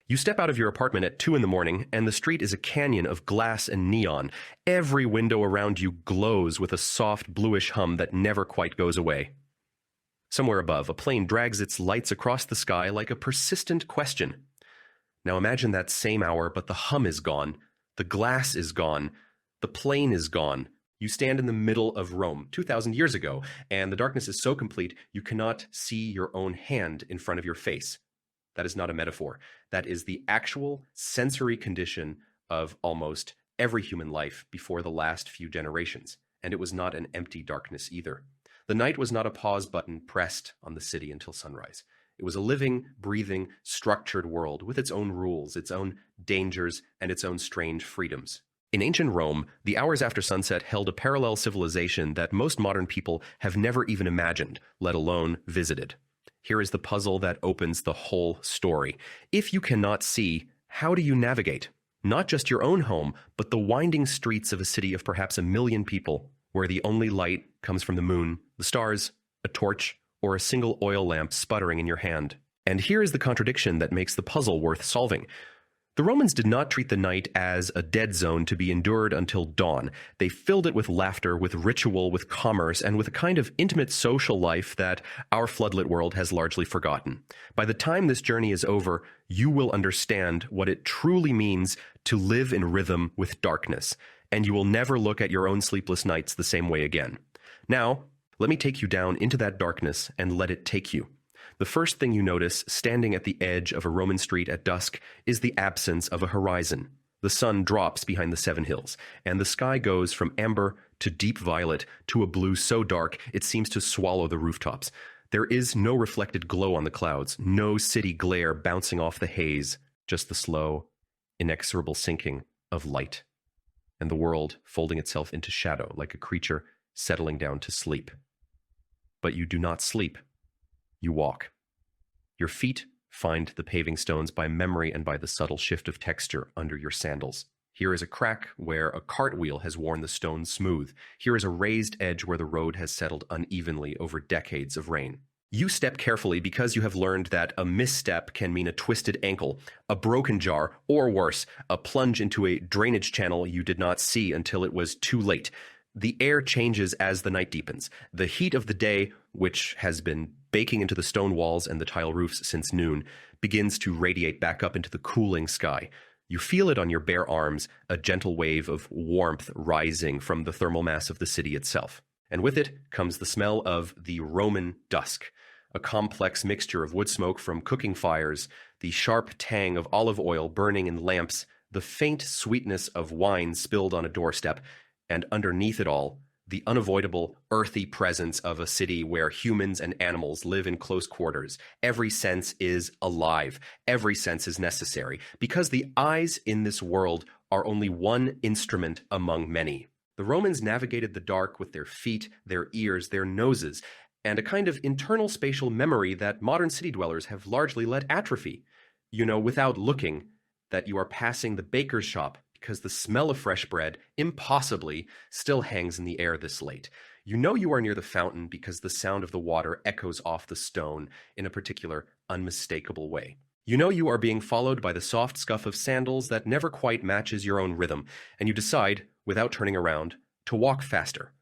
You step out of your apartment at 2 in the morning, and the street is a canyon of glass and neon. Every window around you glows with a soft bluish hum that never quite goes away. Somewhere above, a plane drags its lights across the sky like a persistent question. Now imagine that same hour, but the hum is gone, the glass is gone, the plane is gone. You stand in the middle of Rome 2,000 years ago, and the darkness is so complete you cannot see your own hand in front of your face. That is not a metaphor. That is the actual sensory condition of almost every human life before the last few generations, and it was not an empty darkness either. The night was not a pause button pressed on the city until sunrise. It was a living, breathing, structured world with its own rules, its own dangers, and its own strange freedoms. In ancient Rome, the hours after sunset held a parallel civilization that most modern people have never even imagined, let alone visited. Here is the puzzle that opens the whole story. If you cannot see, how do you navigate? Not just your own home, but the winding streets of a city of perhaps 1 million people, where the only light comes from the moon, the stars, a torch, or a single oil lamp sputtering in your hand. And here is the contradiction that makes the puzzle worth solving. The Romans did not treat the night as a dead zone to be endured until dawn. They filled it with laughter, with ritual, with commerce, and with a kind of intimate social life that our floodlit world has largely forgotten. By the time this journey is over, you will understand what it truly means to live in rhythm with darkness, and you will never look at your own sleepless nights the same way again. Now, let me take you down into that darkness and let it take you. The first thing you notice, standing at the edge of a Roman street at dusk, is the absence of a horizon. The sun drops behind the 7 hills, and the sky goes from amber to deep violet to a blue so dark it seems to swallow the rooftops. There is no reflected glow on the clouds, no city glare bouncing off the haze, just the slow, inexorable sinking of light, and the world folding itself into shadow like a creature settling down to sleep. But you do not sleep. You walk. Your feet find the paving stones by memory and by the subtle shift of texture under your sandals. Here is a crack where a cartwheel has worn the stone smooth. Here is a raised edge where the road has settled unevenly over decades of rain. You step carefully because you have learned that a misstep can mean a twisted ankle, a broken jar, or worse, a plunge into a drainage channel you did not see until it was too late. The air changes as the night deepens. The heat of the day, which has been baking into the stone walls and the tile roofs since noon, begins to radiate back up into the cooling sky. You feel it on your bare arms, a gentle wave of warmth rising from the thermal mass of the city itself. And with it comes the smell of the Roman dusk, a complex mixture of wood smoke from cooking fires, the sharp tang of olive oil burning in lamps, the faint sweetness of wine spilled on a doorstep, and underneath it all, the unavoidable, earthy presence of a city where humans and animals live in close quarters. Every sense is alive. Every sense is necessary, because the eyes in this world are only one instrument among many. The Romans navigated the dark with their feet, their ears, their noses, and a kind of internal spatial memory that modern city dwellers have largely let atrophy. You know, without looking, that you are passing the baker's shop because the smell of fresh bread, impossibly, still hangs in the air this late. You know you are near the fountain because the sound of the water echoes off the stone in a particular, unmistakable way. You know you are being followed by the soft scuff of sandals that never quite matches your own rhythm, and you decide, without turning around, to walk faster.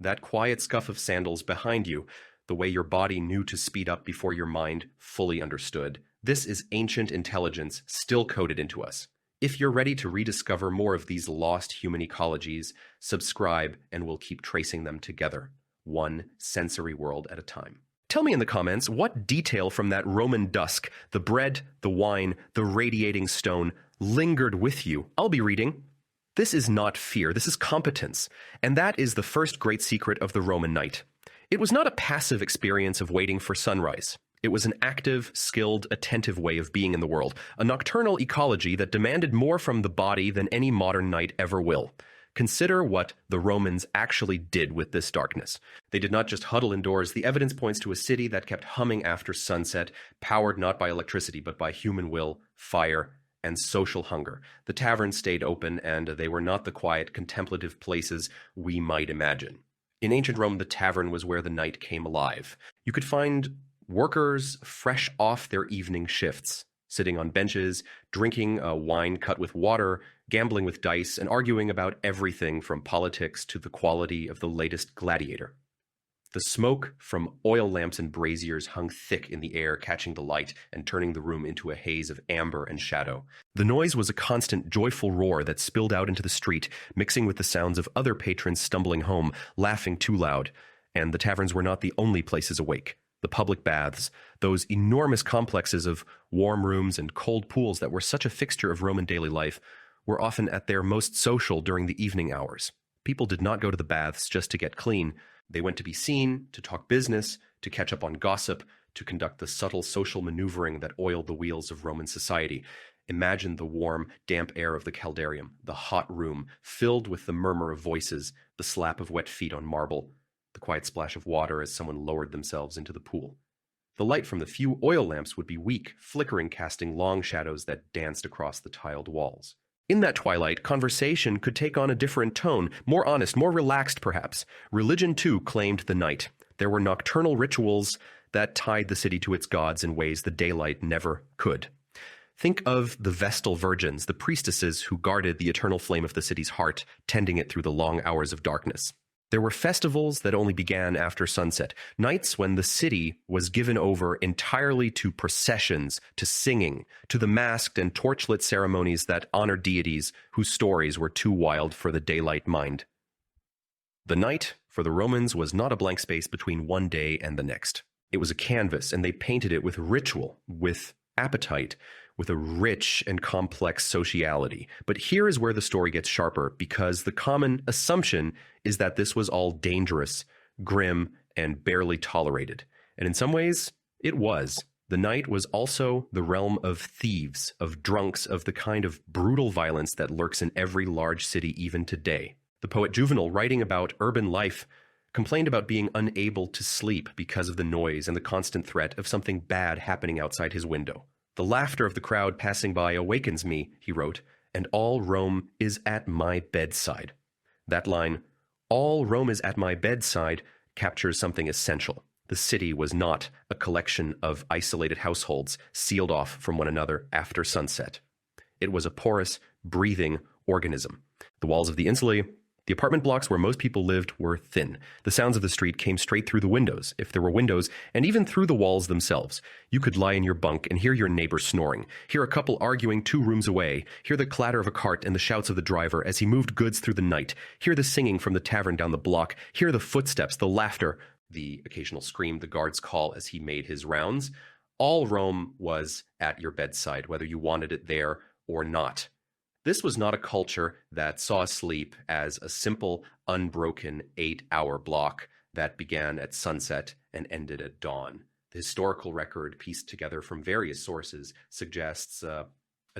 That quiet scuff of sandals behind you, the way your body knew to speed up before your mind fully understood. This is ancient intelligence still coded into us. If you're ready to rediscover more of these lost human ecologies, subscribe and we'll keep tracing them together, one sensory world at a time. Tell me in the comments what detail from that Roman dusk, the bread, the wine, the radiating stone, lingered with you. I'll be reading. This is not fear, this is competence. And that is the first great secret of the Roman night. It was not a passive experience of waiting for sunrise. It was an active, skilled, attentive way of being in the world, a nocturnal ecology that demanded more from the body than any modern night ever will. Consider what the Romans actually did with this darkness. They did not just huddle indoors. The evidence points to a city that kept humming after sunset, powered not by electricity but by human will, fire, and social hunger. The taverns stayed open, and they were not the quiet, contemplative places we might imagine. In ancient Rome, the tavern was where the night came alive. You could find workers fresh off their evening shifts, sitting on benches, drinking wine cut with water, gambling with dice, and arguing about everything from politics to the quality of the latest gladiator. The smoke from oil lamps and braziers hung thick in the air, catching the light and turning the room into a haze of amber and shadow. The noise was a constant, joyful roar that spilled out into the street, mixing with the sounds of other patrons stumbling home, laughing too loud. And the taverns were not the only places awake. The public baths, those enormous complexes of warm rooms and cold pools that were such a fixture of Roman daily life, were often at their most social during the evening hours. People did not go to the baths just to get clean. They went to be seen, to talk business, to catch up on gossip, to conduct the subtle social maneuvering that oiled the wheels of Roman society. Imagine the warm, damp air of the caldarium, the hot room, filled with the murmur of voices, the slap of wet feet on marble, the quiet splash of water as someone lowered themselves into the pool. The light from the few oil lamps would be weak, flickering, casting long shadows that danced across the tiled walls. In that twilight, conversation could take on a different tone, more honest, more relaxed perhaps. Religion, too, claimed the night. There were nocturnal rituals that tied the city to its gods in ways the daylight never could. Think of the Vestal Virgins, the priestesses who guarded the eternal flame of the city's heart, tending it through the long hours of darkness. There were festivals that only began after sunset, nights when the city was given over entirely to processions, to singing, to the masked and torchlit ceremonies that honored deities whose stories were too wild for the daylight mind. The night, for the Romans, was not a blank space between one day and the next. It was a canvas, and they painted it with ritual, with appetite, with a rich and complex sociality. But here is where the story gets sharper, because the common assumption is that this was all dangerous, grim, and barely tolerated. And in some ways, it was. The night was also the realm of thieves, of drunks, of the kind of brutal violence that lurks in every large city even today. The poet Juvenal, writing about urban life, complained about being unable to sleep because of the noise and the constant threat of something bad happening outside his window. "The laughter of the crowd passing by awakens me," he wrote, "and all Rome is at my bedside." That line, "all Rome is at my bedside," captures something essential. The city was not a collection of isolated households sealed off from one another after sunset. It was a porous, breathing organism. The walls of the insulae, the apartment blocks where most people lived, were thin. The sounds of the street came straight through the windows, if there were windows, and even through the walls themselves. You could lie in your bunk and hear your neighbor snoring, hear a couple arguing 2 rooms away, hear the clatter of a cart and the shouts of the driver as he moved goods through the night, hear the singing from the tavern down the block, hear the footsteps, the laughter, the occasional scream the guards call as he made his rounds. All Rome was at your bedside, whether you wanted it there or not. This was not a culture that saw sleep as a simple, unbroken 8-hour block that began at sunset and ended at dawn. The historical record, pieced together from various sources, suggests a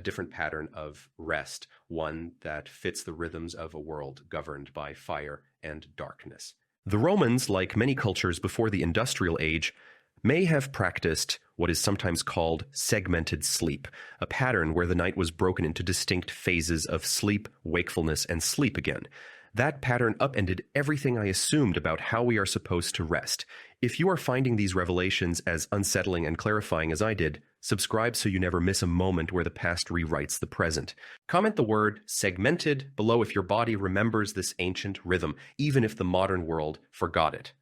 different pattern of rest, one that fits the rhythms of a world governed by fire and darkness. The Romans, like many cultures before the industrial age, may have practiced what is sometimes called segmented sleep, a pattern where the night was broken into distinct phases of sleep, wakefulness, and sleep again. That pattern upended everything I assumed about how we are supposed to rest. If you are finding these revelations as unsettling and clarifying as I did, subscribe so you never miss a moment where the past rewrites the present. Comment the word segmented below if your body remembers this ancient rhythm, even if the modern world forgot it.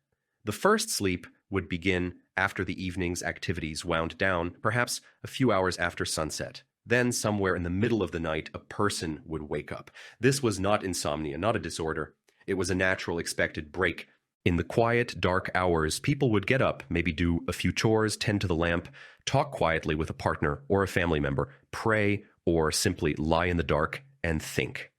The first sleep would begin after the evening's activities wound down, perhaps a few hours after sunset. Then, somewhere in the middle of the night, a person would wake up. This was not insomnia, not a disorder. It was a natural, expected break. In the quiet, dark hours, people would get up, maybe do a few chores, tend to the lamp, talk quietly with a partner or a family member, pray, or simply lie in the dark and think.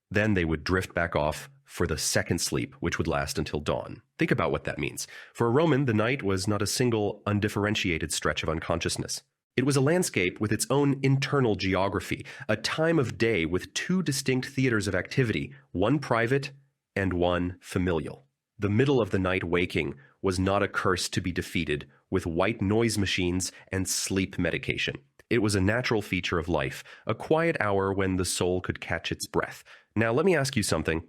Then they would drift back off for the second sleep, which would last until dawn. Think about what that means. For a Roman, the night was not a single, undifferentiated stretch of unconsciousness. It was a landscape with its own internal geography, a time of day with 2 distinct theaters of activity, one private and one familial. The middle of the night waking was not a curse to be defeated with white noise machines and sleep medication. It was a natural feature of life, a quiet hour when the soul could catch its breath. Now, let me ask you something.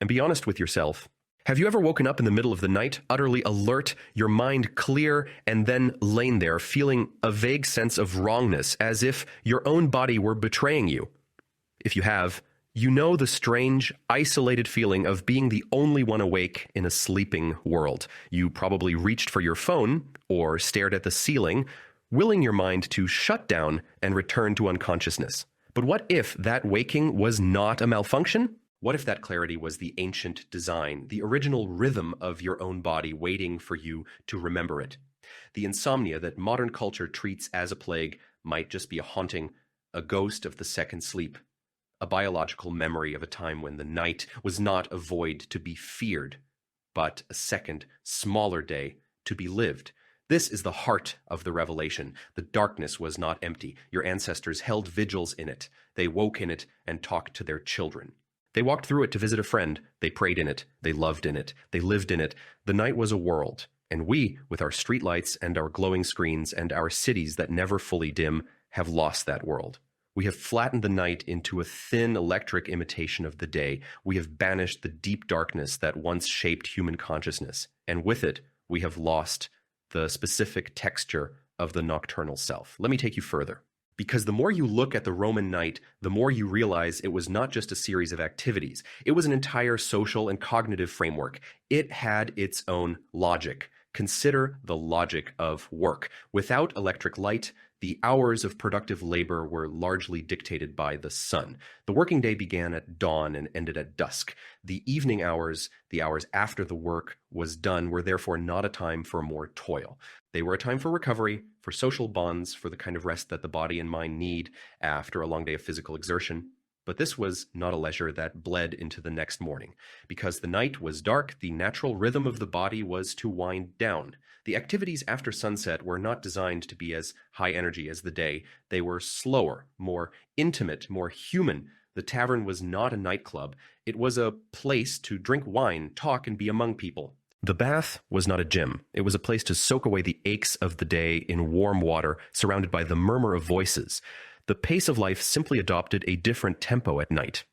And be honest with yourself. Have you ever woken up in the middle of the night, utterly alert, your mind clear, and then lain there feeling a vague sense of wrongness, as if your own body were betraying you? If you have, you know the strange, isolated feeling of being the only one awake in a sleeping world. You probably reached for your phone or stared at the ceiling, willing your mind to shut down and return to unconsciousness. But what if that waking was not a malfunction? What if that clarity was the ancient design, the original rhythm of your own body waiting for you to remember it? The insomnia that modern culture treats as a plague might just be a haunting, a ghost of the second sleep, a biological memory of a time when the night was not a void to be feared, but a second, smaller day to be lived. This is the heart of the revelation. The darkness was not empty. Your ancestors held vigils in it. They woke in it and talked to their children. They walked through it to visit a friend. They prayed in it. They loved in it. They lived in it. The night was a world. And we, with our streetlights and our glowing screens and our cities that never fully dim, have lost that world. We have flattened the night into a thin electric imitation of the day. We have banished the deep darkness that once shaped human consciousness. And with it, we have lost the specific texture of the nocturnal self. Let me take you further. Because the more you look at the Roman night, the more you realize it was not just a series of activities. It was an entire social and cognitive framework. It had its own logic. Consider the logic of work. Without electric light, the hours of productive labor were largely dictated by the sun. The working day began at dawn and ended at dusk. The evening hours, the hours after the work was done, were therefore not a time for more toil. They were a time for recovery, for social bonds, for the kind of rest that the body and mind need after a long day of physical exertion. But this was not a leisure that bled into the next morning. Because the night was dark, the natural rhythm of the body was to wind down. The activities after sunset were not designed to be as high energy as the day. They were slower, more intimate, more human. The tavern was not a nightclub. It was a place to drink wine, talk, and be among people. The bath was not a gym. It was a place to soak away the aches of the day in warm water, surrounded by the murmur of voices. The pace of life simply adopted a different tempo at night.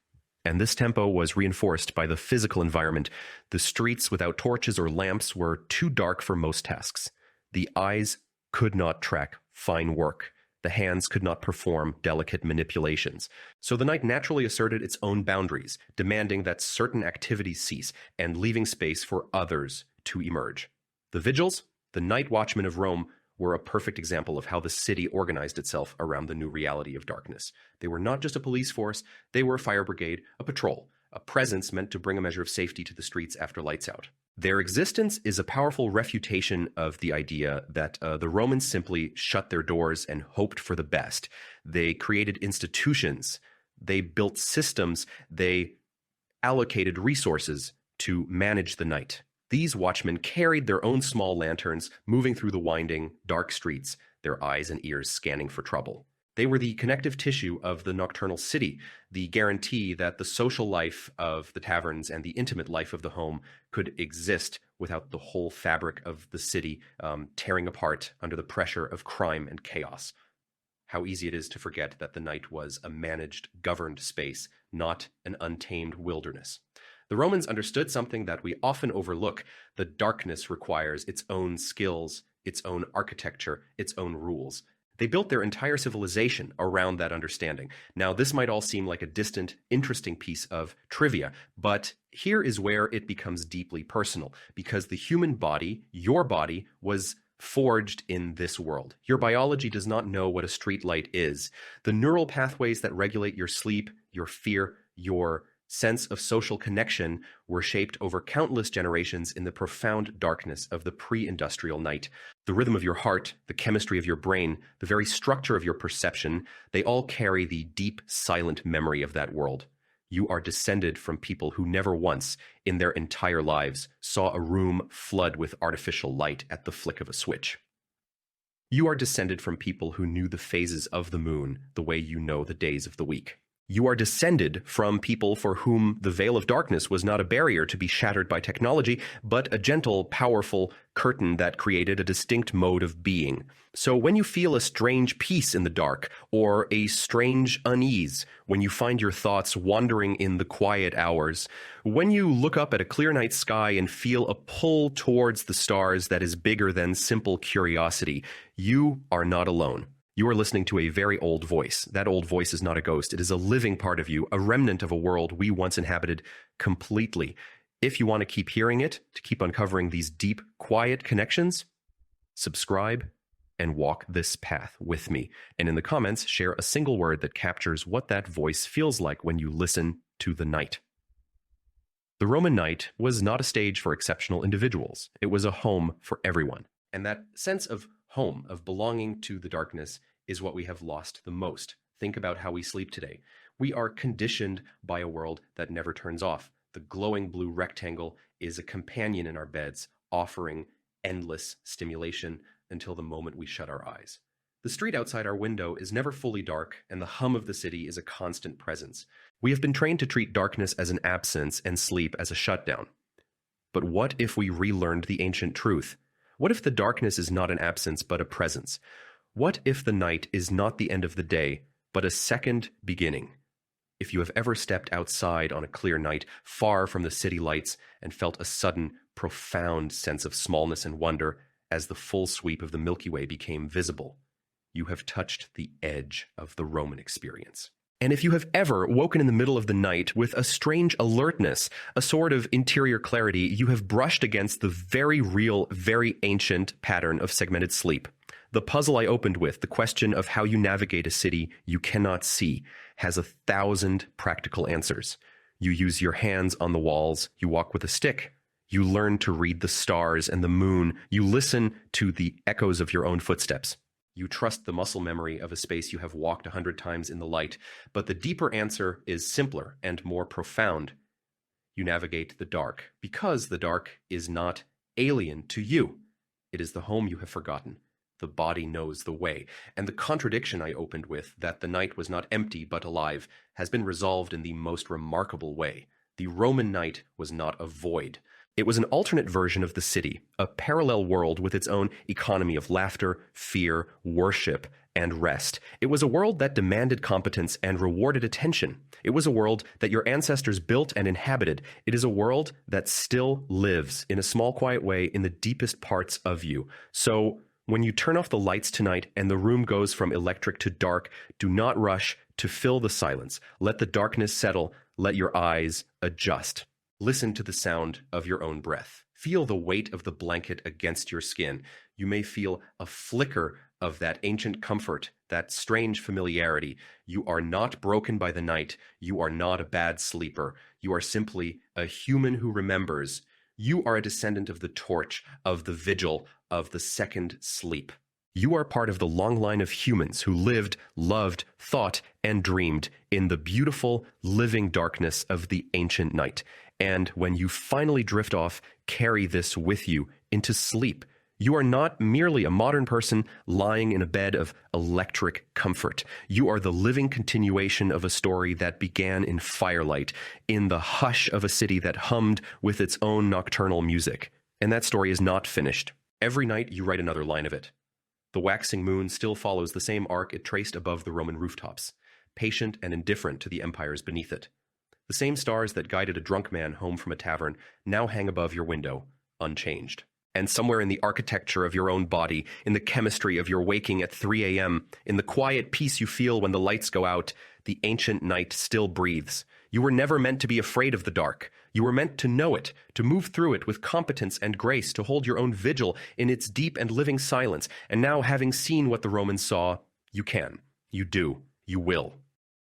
And this tempo was reinforced by the physical environment. The streets without torches or lamps were too dark for most tasks. The eyes could not track fine work. The hands could not perform delicate manipulations. So the night naturally asserted its own boundaries, demanding that certain activities cease and leaving space for others to emerge. The Vigils, the night watchmen of Rome, were a perfect example of how the city organized itself around the new reality of darkness. They were not just a police force, they were a fire brigade, a patrol, a presence meant to bring a measure of safety to the streets after lights out. Their existence is a powerful refutation of the idea that the Romans simply shut their doors and hoped for the best. They created institutions, they built systems, they allocated resources to manage the night. These watchmen carried their own small lanterns, moving through the winding, dark streets, their eyes and ears scanning for trouble. They were the connective tissue of the nocturnal city, the guarantee that the social life of the taverns and the intimate life of the home could exist without the whole fabric of the city tearing apart under the pressure of crime and chaos. How easy it is to forget that the night was a managed, governed space, not an untamed wilderness. The Romans understood something that we often overlook. The darkness requires its own skills, its own architecture, its own rules. They built their entire civilization around that understanding. Now, this might all seem like a distant, interesting piece of trivia, but here is where it becomes deeply personal, because the human body, your body, was forged in this world. Your biology does not know what a streetlight is. The neural pathways that regulate your sleep, your fear, your sense of social connection were shaped over countless generations in the profound darkness of the pre-industrial night. The rhythm of your heart, the chemistry of your brain, the very structure of your perception, they all carry the deep, silent memory of that world. You are descended from people who never once, in their entire lives, saw a room flood with artificial light at the flick of a switch. You are descended from people who knew the phases of the moon the way you know the days of the week. You are descended from people for whom the veil of darkness was not a barrier to be shattered by technology, but a gentle, powerful curtain that created a distinct mode of being. So when you feel a strange peace in the dark, or a strange unease, when you find your thoughts wandering in the quiet hours, when you look up at a clear night sky and feel a pull towards the stars that is bigger than simple curiosity, you are not alone. You are listening to a very old voice. That old voice is not a ghost. It is a living part of you, a remnant of a world we once inhabited completely. If you want to keep hearing it, to keep uncovering these deep, quiet connections, subscribe and walk this path with me. And in the comments, share a single word that captures what that voice feels like when you listen to the night. The Roman night was not a stage for exceptional individuals. It was a home for everyone. And that sense of home, of belonging to the darkness, is what we have lost the most. Think about how we sleep today. We are conditioned by a world that never turns off. The glowing blue rectangle is a companion in our beds, offering endless stimulation until the moment we shut our eyes. The street outside our window is never fully dark, and the hum of the city is a constant presence. We have been trained to treat darkness as an absence and sleep as a shutdown. But what if we relearned the ancient truth? What if the darkness is not an absence, but a presence? What if the night is not the end of the day, but a second beginning? If you have ever stepped outside on a clear night, far from the city lights, and felt a sudden, profound sense of smallness and wonder as the full sweep of the Milky Way became visible, you have touched the edge of the Roman experience. And if you have ever woken in the middle of the night with a strange alertness, a sort of interior clarity, you have brushed against the very real, very ancient pattern of segmented sleep. The puzzle I opened with, the question of how you navigate a city you cannot see, has 1,000 practical answers. You use your hands on the walls, you walk with a stick, you learn to read the stars and the moon, you listen to the echoes of your own footsteps. You trust the muscle memory of a space you have walked 100 times in the light, but the deeper answer is simpler and more profound. You navigate the dark, because the dark is not alien to you. It is the home you have forgotten. The body knows the way. And the contradiction I opened with, that the night was not empty but alive, has been resolved in the most remarkable way. The Roman night was not a void. It was an alternate version of the city, a parallel world with its own economy of laughter, fear, worship, and rest. It was a world that demanded competence and rewarded attention. It was a world that your ancestors built and inhabited. It is a world that still lives in a small, quiet way in the deepest parts of you. So when you turn off the lights tonight and the room goes from electric to dark, do not rush to fill the silence. Let the darkness settle. Let your eyes adjust. Listen to the sound of your own breath. Feel the weight of the blanket against your skin. You may feel a flicker of that ancient comfort, that strange familiarity. You are not broken by the night. You are not a bad sleeper. You are simply a human who remembers. You are a descendant of the torch, of the vigil, of the second sleep. You are part of the long line of humans who lived, loved, thought, and dreamed in the beautiful, living darkness of the ancient night. And when you finally drift off, carry this with you into sleep. You are not merely a modern person lying in a bed of electric comfort. You are the living continuation of a story that began in firelight, in the hush of a city that hummed with its own nocturnal music. And that story is not finished. Every night you write another line of it. The waxing moon still follows the same arc it traced above the Roman rooftops, patient and indifferent to the empires beneath it. The same stars that guided a drunk man home from a tavern now hang above your window, unchanged. And somewhere in the architecture of your own body, in the chemistry of your waking at 3 a.m., in the quiet peace you feel when the lights go out, the ancient night still breathes. You were never meant to be afraid of the dark. You were meant to know it, to move through it with competence and grace, to hold your own vigil in its deep and living silence. And now, having seen what the Romans saw, you can, you do, you will.